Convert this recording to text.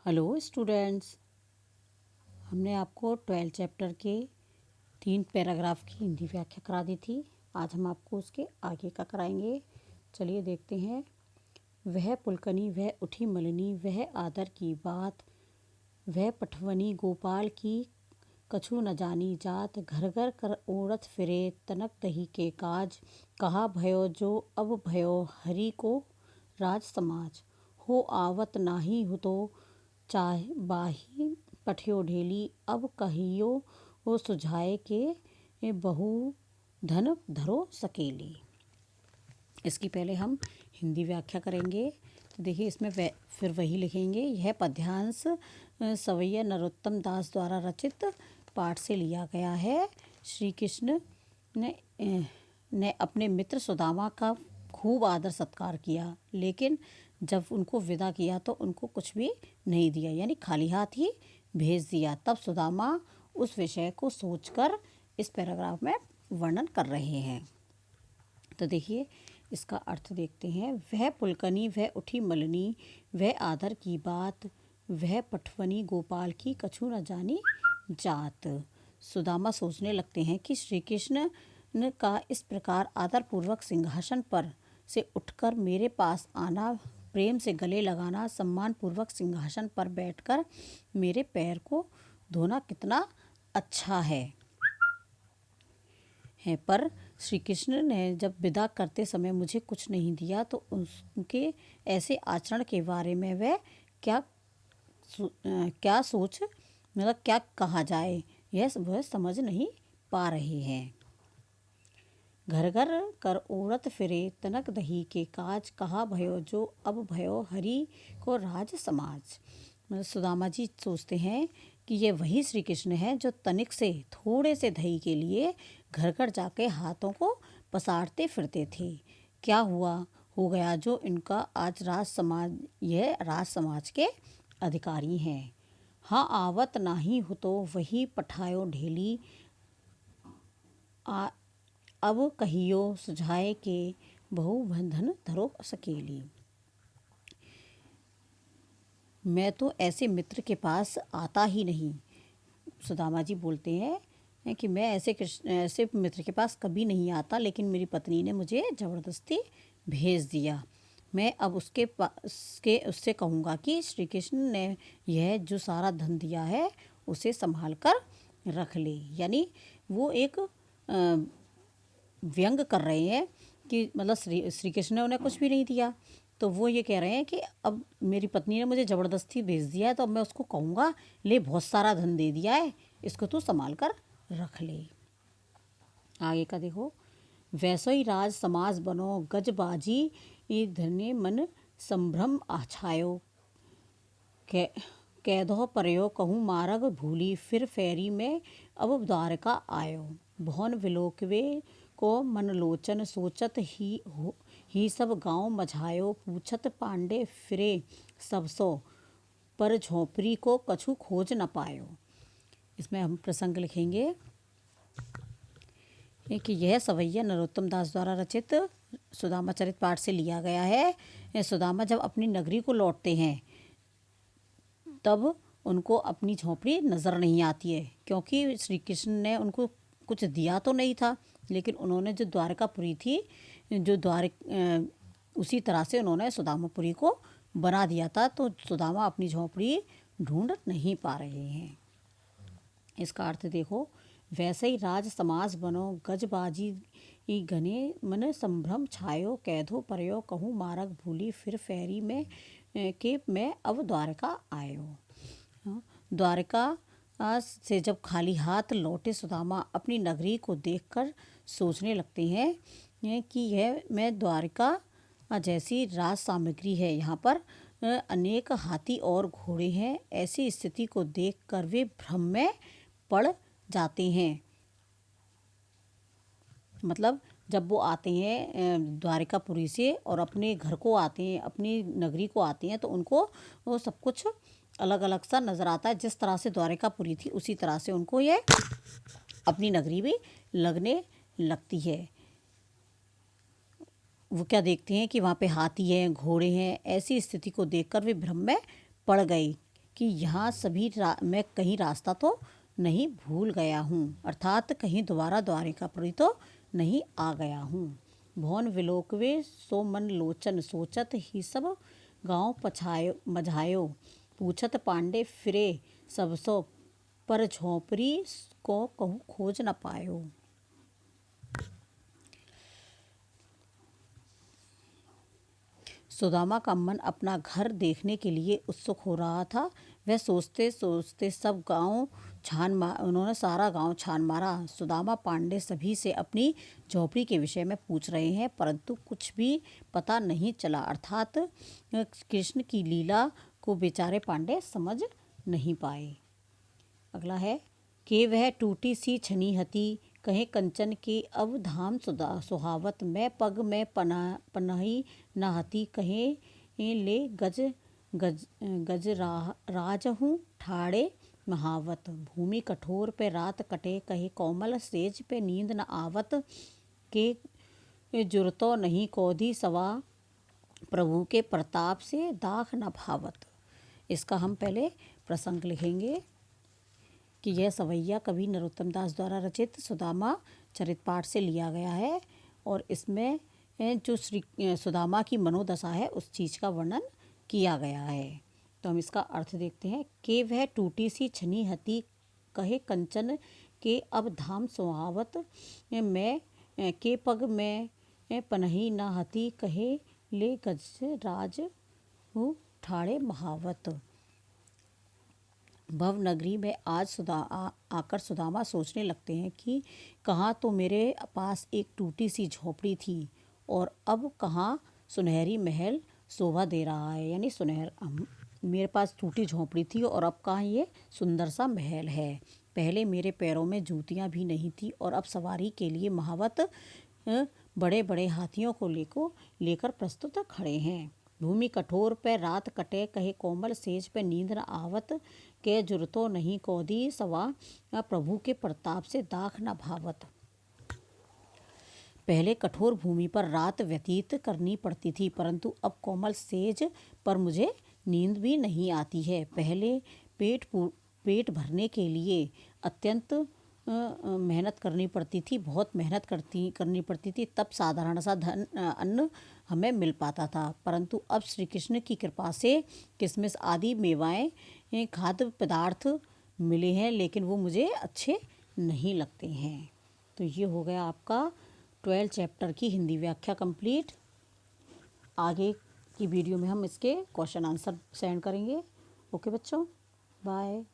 Hello students, हमने आपको 12 chapter के 3 पैराग्राफ की हिंदी व्याख्या करा दी थी। आज हम आपको उसके आगे का कराएंगे। चलिए देखते हैं। वह पुलकनी वह उठी मलिनी, वह आदर की बात, वह पठवनी गोपाल की कछु न जानी जात। घर घर कर ओरत फिरे तनक दही के काज, कहा भयो जो अब भयो हरि को राज समाज। हो आवत नाही हुतो चाहे बाही पठियो ढेली, अब कहियो वो सुझाए के बहु धन धरो सकेली। इसकी पहले हम हिंदी व्याख्या करेंगे। तो देखिए, इसमें फिर वही लिखेंगे। यह पद्यांश सवैया नरोत्तम दास द्वारा रचित पाठ से लिया गया है। श्री कृष्ण ने अपने मित्र सुदामा का खूब आदर सत्कार किया, लेकिन जब उनको विदा किया तो उनको कुछ भी नहीं दिया, यानी खाली हाथ ही भेज दिया। तब सुदामा उस विषय को सोचकर इस पैराग्राफ में वर्णन कर रहे हैं। तो देखिए, इसका अर्थ देखते हैं। वह पुलकनी वह उठी मलिनी, वह आदर की बात, वह पठवनी गोपाल की कछु न जानी जात। सुदामा सोचने लगते हैं कि श्री कृष्ण का इस प्रकार आदरपूर्वक सिंहासन पर से उठकर मेरे पास आना, प्रेम से गले लगाना, सम्मानपूर्वक सिंहासन पर बैठकर मेरे पैर को धोना कितना अच्छा है। पर श्री कृष्ण ने जब विदा करते समय मुझे कुछ नहीं दिया, तो उनके ऐसे आचरण के बारे में वह क्या सोच, मतलब क्या कहा जाए, यह वह समझ नहीं पा रहे हैं। घर घर कर ओरत फिरे तनक दही के काज, कहा भयो जो अब भयो हरि को राज समाज। सुदामा जी सोचते हैं कि ये वही श्री कृष्ण है जो तनिक से थोड़े से दही के लिए घर घर जाके हाथों को पसारते फिरते थे। क्या हो गया जो इनका आज यह राज समाज के अधिकारी हैं। हाँ आवत नाही हो तो वही पठायो ढेली, अब कहियो सुझाए के बहु धन धरो सकेली। मैं तो ऐसे मित्र के पास आता ही नहीं। सुदामा जी बोलते हैं कि मैं ऐसे मित्र के पास कभी नहीं आता, लेकिन मेरी पत्नी ने मुझे ज़बरदस्ती भेज दिया। मैं अब उससे कहूँगा कि श्री कृष्ण ने यह जो सारा धन दिया है उसे संभाल कर रख ले। यानी वो एक व्यंग कर रहे हैं कि मतलब श्री कृष्ण ने उन्हें कुछ भी नहीं दिया, तो वो ये कह रहे हैं कि अब मेरी पत्नी ने मुझे ज़बरदस्ती भेज दिया है, तो अब मैं उसको कहूँगा, ले बहुत सारा धन दे दिया है, इसको तू संभाल कर रख ले। आगे का देखो। वैसो ही राज समाज बनो गजबाजी, धने मन संभ्रम आछायो, कैदो परयो कहूँ मारग भूली, फिर फेरी में अब द्वारका आयो। भवन विलोकवे को मनलोचन, सोचत ही सब गांव मझायो, पूछत पांडे फिरे सबसो, पर झोपड़ी को कछु खोज न पायो। इसमें हम प्रसंग लिखेंगे कि यह सवैया नरोत्तम दास द्वारा रचित सुदामा चरित पाठ से लिया गया है। सुदामा जब अपनी नगरी को लौटते हैं तब उनको अपनी झोपड़ी नज़र नहीं आती है, क्योंकि श्री कृष्ण ने उनको कुछ दिया तो नहीं था, लेकिन उन्होंने जो द्वारकापुरी थी, उसी तरह से उन्होंने सुदामापुरी को बना दिया था, तो सुदामा अपनी झोपड़ी ढूंढ नहीं पा रहे हैं। इसका अर्थ देखो। वैसे ही राज समाज बनो गजबाजी, घने मन संभ्रम छायो, कैधो परयो कहूँ मारग भूली, फिर फेरी में अब द्वारका आयो। द्वारका से जब खाली हाथ लौटे सुदामा अपनी नगरी को देखकर सोचने लगते हैं कि यह मैं द्वारका जैसी राज सामग्री है, यहाँ पर अनेक हाथी और घोड़े हैं। ऐसी स्थिति को देखकर वे भ्रम में पड़ जाते हैं। मतलब जब वो आते हैं द्वारकापुरी से और अपने घर को आते हैं, अपनी नगरी को आते हैं, तो उनको वो सब कुछ अलग अलग सा नज़र आता है। जिस तरह से द्वारकापुरी थी उसी तरह से उनको ये अपनी नगरी भी लगने लगती है। वो क्या देखते हैं कि वहाँ पे हाथी हैं, घोड़े हैं। ऐसी स्थिति को देखकर वे भ्रम में पड़ गए कि यहाँ मैं कहीं रास्ता तो नहीं भूल गया हूँ, अर्थात कहीं दोबारा द्वारिकापुरी तो नहीं आ गया हूँ। भौन विलोकवे सो मन लोचन, सोचत ही सब गाँव पछायो मझायो, पूछत पांडे फिरे सबसो, पर झोंपड़ी को कहूँ खोज न पायो। सुदामा का मन अपना घर देखने के लिए उत्सुक हो रहा था। वह सोचते सोचते उन्होंने सारा गांव छान मारा। सुदामा पांडे सभी से अपनी झोपड़ी के विषय में पूछ रहे हैं, परंतु कुछ भी पता नहीं चला, अर्थात कृष्ण की लीला को बेचारे पांडे समझ नहीं पाए। अगला है कि वह टूटी सी छनी हती, कहे कंचन के अब धाम सुहावत, मैं पग में पनाही न हती, कहे ले गज गज गज राज हूँ ठाड़े महावत, भूमि कठोर पे रात कटे, कहे कोमल सेज पे नींद न आवत, के जुरतो नहीं कोधी सवा, प्रभु के प्रताप से दाख न भावत। इसका हम पहले प्रसंग लिखेंगे कि यह सवैया कवि नरोत्तम दास द्वारा रचित सुदामा चरित पाठ से लिया गया है और इसमें जो श्री सुदामा की मनोदशा है उस चीज़ का वर्णन किया गया है। तो हम इसका अर्थ देखते हैं कि वह टूटी सी छनी हती, कहे कंचन के अब धाम सुहावत, मैं के पग में पनही न हती, कहे ले गज राज हूँ ठाड़े महावत। भव नगरी में आज आकर सुदामा सोचने लगते हैं कि कहाँ तो मेरे पास एक टूटी सी झोपड़ी थी और अब कहाँ सुनहरी महल शोभा दे रहा है, यानी मेरे पास टूटी झोपड़ी थी और अब कहाँ ये सुंदर सा महल है। पहले मेरे पैरों में जूतियाँ भी नहीं थी और अब सवारी के लिए महावत बड़े बड़े हाथियों को लेकर प्रस्तुत खड़े हैं। भूमि कठोर पे रात कटे, कहे कोमल सेज पे नींद न आवत, के जुरतो नहीं कोदी सवा, प्रभु के प्रताप से दाख न भावत। पहले कठोर भूमि पर रात व्यतीत करनी पड़ती थी, परंतु अब कोमल सेज पर मुझे नींद भी नहीं आती है। पहले पेट भरने के लिए अत्यंत मेहनत करनी पड़ती थी, बहुत मेहनत करनी पड़ती थी, तब साधारण सा अन्न हमें मिल पाता था, परंतु अब श्री कृष्ण की कृपा से किशमिश आदि मेवाएं खाद्य पदार्थ मिले हैं, लेकिन वो मुझे अच्छे नहीं लगते हैं। तो ये हो गया आपका 12 चैप्टर की हिंदी व्याख्या कंप्लीट। आगे की वीडियो में हम इसके क्वेश्चन आंसर सेंड करेंगे। ओके बच्चों, बाय।